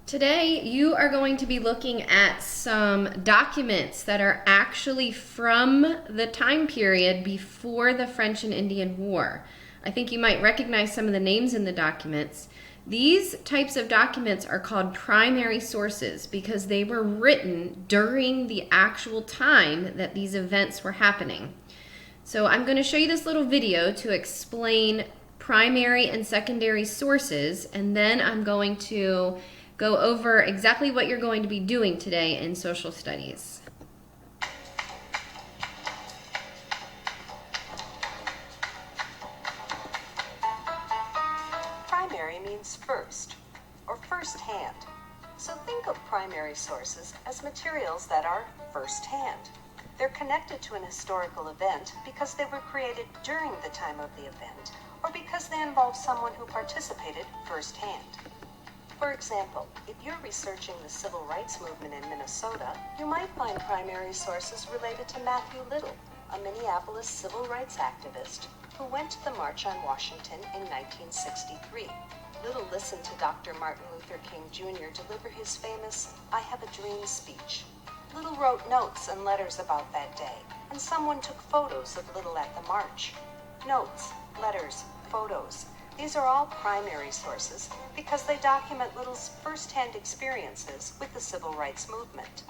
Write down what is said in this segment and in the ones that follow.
Today, you are going to be looking at some documents that are actually from the time period before the French and Indian War. I think you might recognize some of the names in the documents. These types of documents are called primary sources because they were written during the actual time that these events were happening. So I'm going to show you this little video to explain primary and secondary sources, and then I'm going to go over exactly what you're going to be doing today in social studies. Primary means first, or first-hand. So think of primary sources as materials that are first-hand. They're connected to an historical event because they were created during the time of the event, or because they involve someone who participated firsthand. For example, if you're researching the civil rights movement in Minnesota, you might find primary sources related to Matthew Little, a Minneapolis civil rights activist who went to the March on Washington in 1963. Little listened to Dr. Martin Luther King Jr. deliver his famous "I Have a Dream" speech. Little wrote notes and letters about that day, and someone took photos of Little at the march. Notes, letters, photos. These are all primary sources because they document Little's first-hand experiences with the civil rights movement.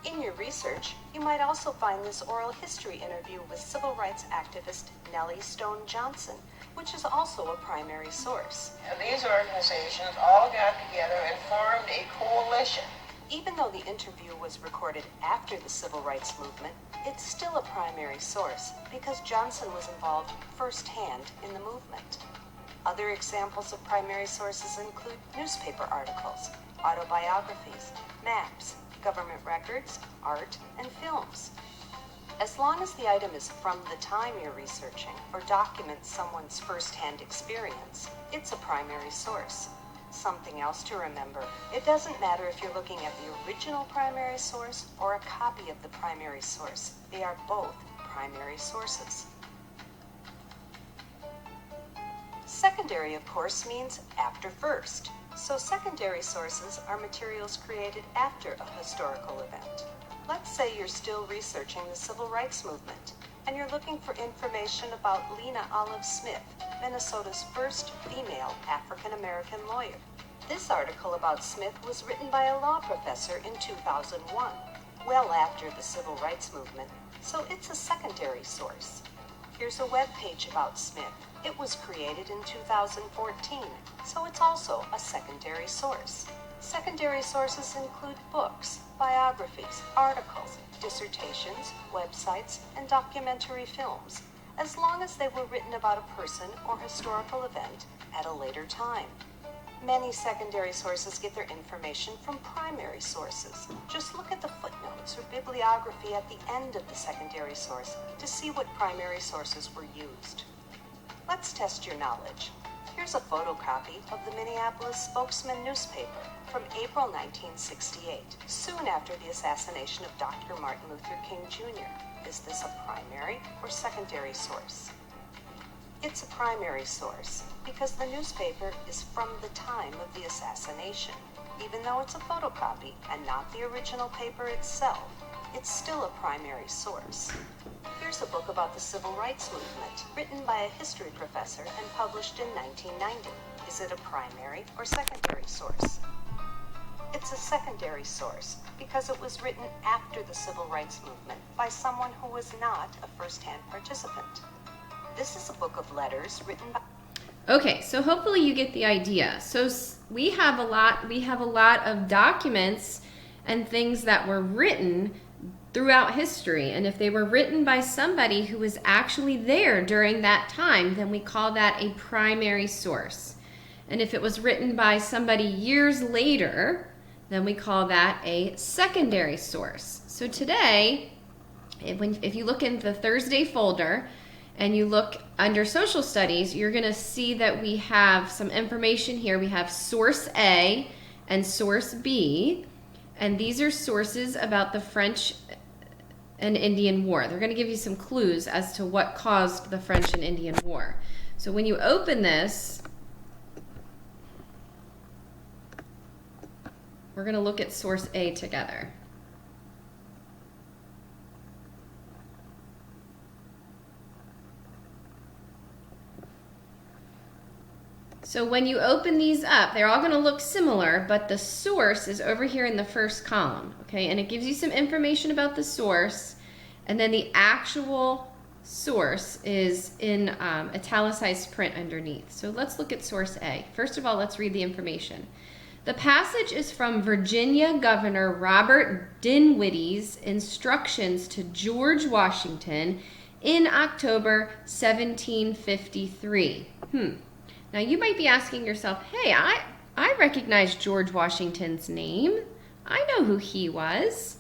In your research, you might also find this oral history interview with civil rights activist Nellie Stone Johnson, which is also a primary source. And these organizations all got together and formed a coalition. Even though the interview was recorded after the civil rights movement, it's still a primary source because Johnson was involved firsthand in the movement. Other examples of primary sources include newspaper articles, autobiographies, maps, government records, art, and films. As long as the item is from the time you're researching or documents someone's first-hand experience, it's a primary source. Something else to remember, it doesn't matter if you're looking at the original primary source or a copy of the primary source. They are both primary sources. Secondary, of course, means after first. So secondary sources are materials created after a historical event. Let's say you're still researching the civil rights movement, and you're looking for information about Lena Olive Smith, Minnesota's first female African-American lawyer. This article about Smith was written by a law professor in 2001, well after the civil rights movement, so it's a secondary source. Here's a web page about Smith. It was created in 2014, so it's also a secondary source. Secondary sources include books, biographies, articles, dissertations, websites, and documentary films, as long as they were written about a person or historical event at a later time. Many secondary sources get their information from primary sources. Just look at the footnotes or bibliography at the end of the secondary source to see what primary sources were used. Let's test your knowledge. Here's a photocopy of the Minneapolis Spokesman newspaper from April 1968, soon after the assassination of Dr. Martin Luther King Jr. Is this a primary or secondary source? It's a primary source because the newspaper is from the time of the assassination. Even though it's a photocopy and not the original paper itself, it's still a primary source. Here's a book about the civil rights movement, written by a history professor and published in 1990. Is it a primary or secondary source? It's a secondary source because it was written after the civil rights movement by someone who was not a first-hand participant. This is a book of letters written by... Okay, so hopefully you get the idea. So we have a lot of documents and things that were written throughout history, and if they were written by somebody who was actually there during that time, then we call that a primary source. And if it was written by somebody years later, then we call that a secondary source. So today, if you look in the Thursday folder and you look under social studies, you're going to see that we have some information here. We have source A and source B, and these are sources about the French and Indian War. They're going to give you some clues as to what caused the French and Indian War. So when you open this, We're going to look at source A together. So when you open these up, they're all going to look similar, but the source is over here in the first column, okay? And it gives you some information about the source, and then the actual source is in italicized print underneath. So let's look at source A. First of all, let's read the information. The passage is from Virginia Governor Robert Dinwiddie's instructions to George Washington in October 1753. Now you might be asking yourself, hey, I recognize George Washington's name. I know who he was.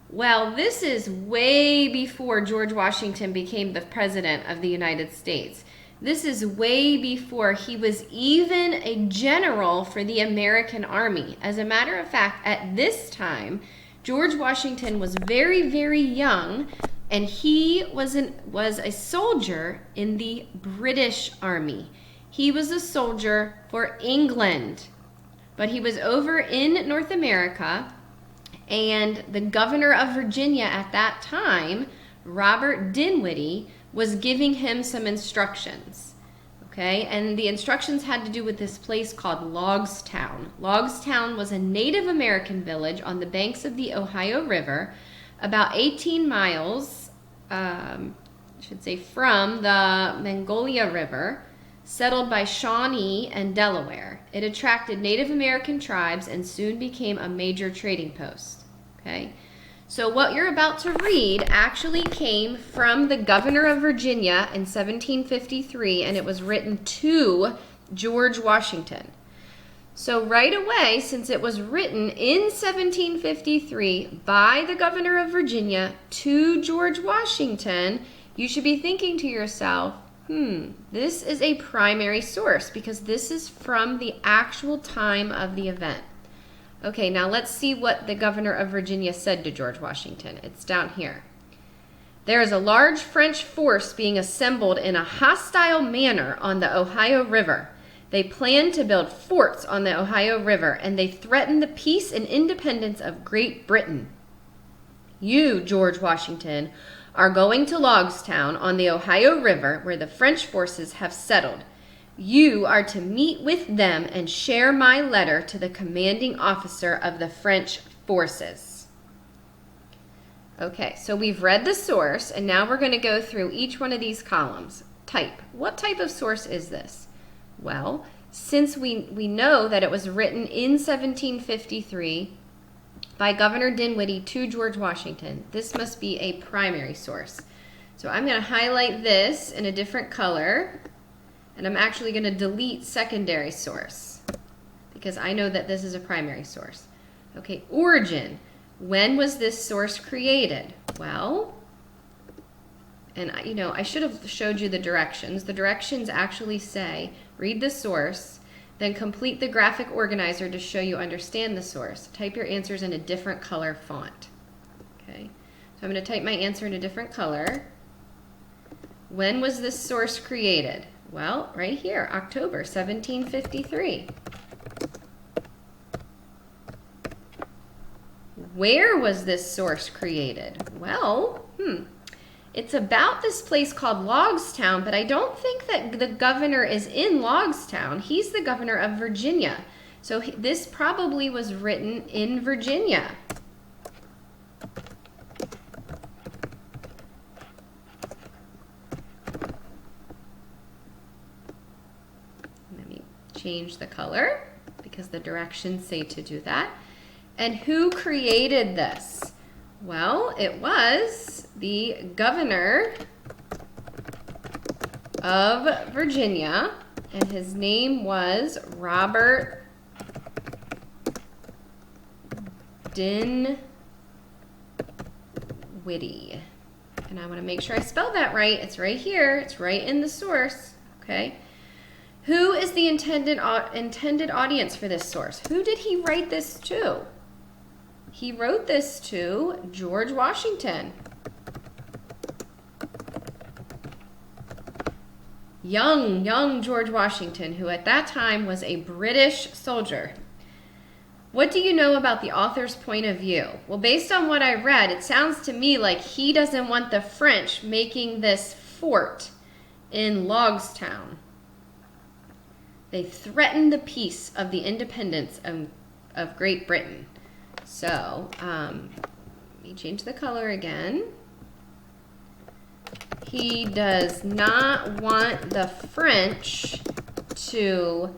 Well, this is way before George Washington became the President of the United States. This is way before he was even a general for the American Army. As a matter of fact, at this time, George Washington was very, very young, and he was a soldier in the British Army. He was a soldier for England, but he was over in North America, and the governor of Virginia at that time, Robert Dinwiddie, was giving him some instructions, okay? And the instructions had to do with this place called Logstown. Logstown was a Native American village on the banks of the Ohio River, about 18 miles, from the Monongahela River, settled by Shawnee and Delaware. It attracted Native American tribes and soon became a major trading post. Okay, so what you're about to read actually came from the governor of Virginia in 1753, and it was written to George Washington. So right away, since it was written in 1753 by the governor of Virginia to George Washington, you should be thinking to yourself, this is a primary source because this is from the actual time of the event. Okay, now let's see what the governor of Virginia said to George Washington. It's down here. There is a large French force being assembled in a hostile manner on the Ohio River. They plan to build forts on the Ohio River, and they threaten the peace and independence of Great Britain. You, George Washington, are going to Logstown on the Ohio River where the French forces have settled. You are to meet with them and share my letter to the commanding officer of the French forces. Okay, so we've read the source, and now we're going to go through each one of these columns. Type. What type of source is this? Well, since we know that it was written in 1753 by Governor Dinwiddie to George Washington, this must be a primary source. So I'm going to highlight this in a different color, and I'm actually going to delete secondary source because I know that this is a primary source. Okay, origin. When was this source created? Well, and I should have showed you the directions. The directions actually say, read the source, then complete the graphic organizer to show you understand the source. Type your answers in a different color font. Okay, so I'm going to type my answer in a different color. When was this source created? Well, right here, October 1753. Where was this source created? Well, it's about this place called Logstown, but I don't think that the governor is in Logstown. He's the governor of Virginia. So this probably was written in Virginia. Let me change the color because the directions say to do that. And who created this? Well, it was the governor of Virginia, and his name was Robert Dinwiddie. And I want to make sure I spell that right. It's right here. It's right in the source. Okay. Who is the intended audience for this source? Who did he write this to? He wrote this to George Washington. Young George Washington, who at that time was a British soldier. What do you know about the author's point of view? Well, based on what I read, it sounds to me like he doesn't want the French making this fort in Logstown. They threatened the peace of the independence of Great Britain. So, let me change the color again. He does not want the French to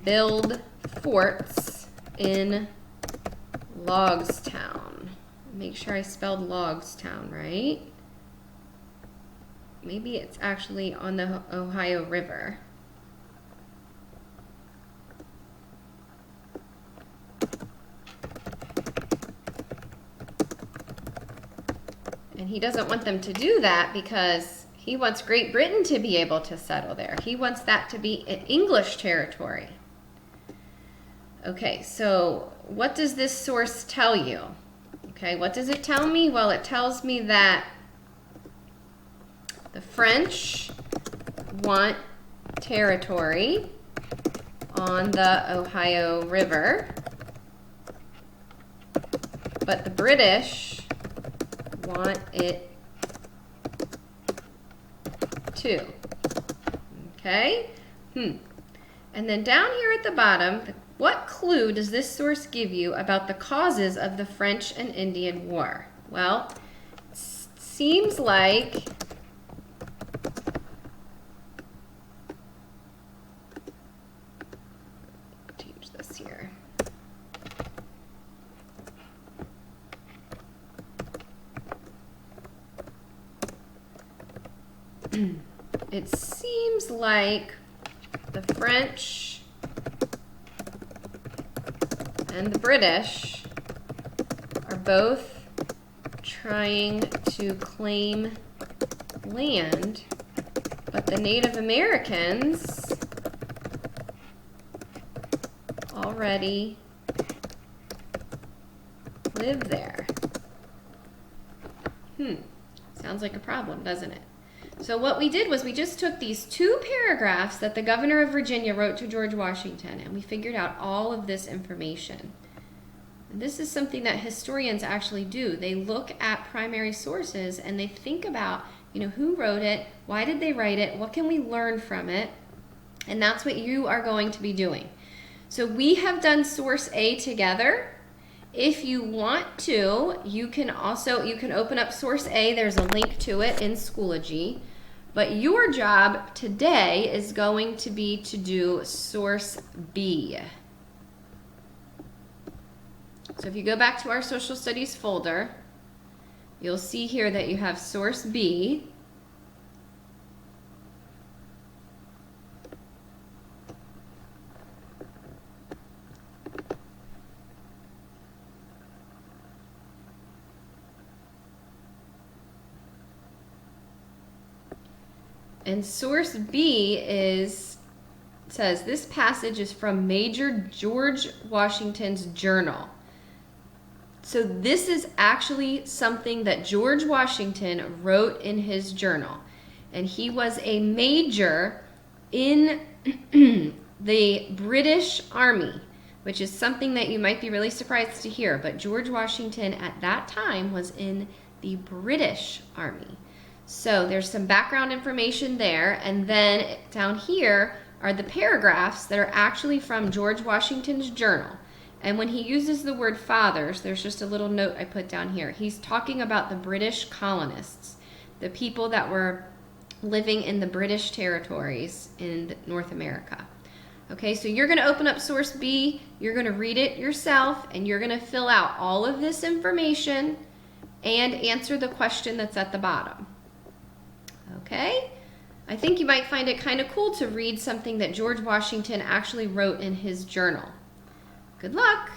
build forts in Logstown. Make sure I spelled Logstown right. Maybe it's actually on the Ohio River. And he doesn't want them to do that because he wants Great Britain to be able to settle there. He wants that to be an English territory. Okay, so what does this source tell you? Okay, what does it tell me? Well, it tells me that the French want territory on the Ohio River, but the British want it too. Okay? And then down here at the bottom, what clue does this source give you about the causes of the French and Indian War? Well, it seems like change this here. It seems like the French and the British are both trying to claim land, but the Native Americans already live there. Sounds like a problem, doesn't it? So what we did was we just took these two paragraphs that the governor of Virginia wrote to George Washington, and we figured out all of this information. And this is something that historians actually do. They look at primary sources and they think about, who wrote it, why did they write it, what can we learn from it, and that's what you are going to be doing. So we have done source A together. If you want to, you can open up source A. There's a link to it in Schoology. But your job today is going to be to do source B. So if you go back to our social studies folder, you'll see here that you have source B. And source B says this passage is from Major George Washington's journal. So this is actually something that George Washington wrote in his journal. And he was a major in the British Army, which is something that you might be really surprised to hear. But George Washington at that time was in the British Army. So there's some background information there, and then down here are the paragraphs that are actually from George Washington's journal. And when he uses the word fathers, there's just a little note I put down here. He's talking about the British colonists, the people that were living in the British territories in North America. Okay, so you're going to open up source B, you're going to read it yourself, and you're going to fill out all of this information and answer the question that's at the bottom. Okay? I think you might find it kind of cool to read something that George Washington actually wrote in his journal. Good luck!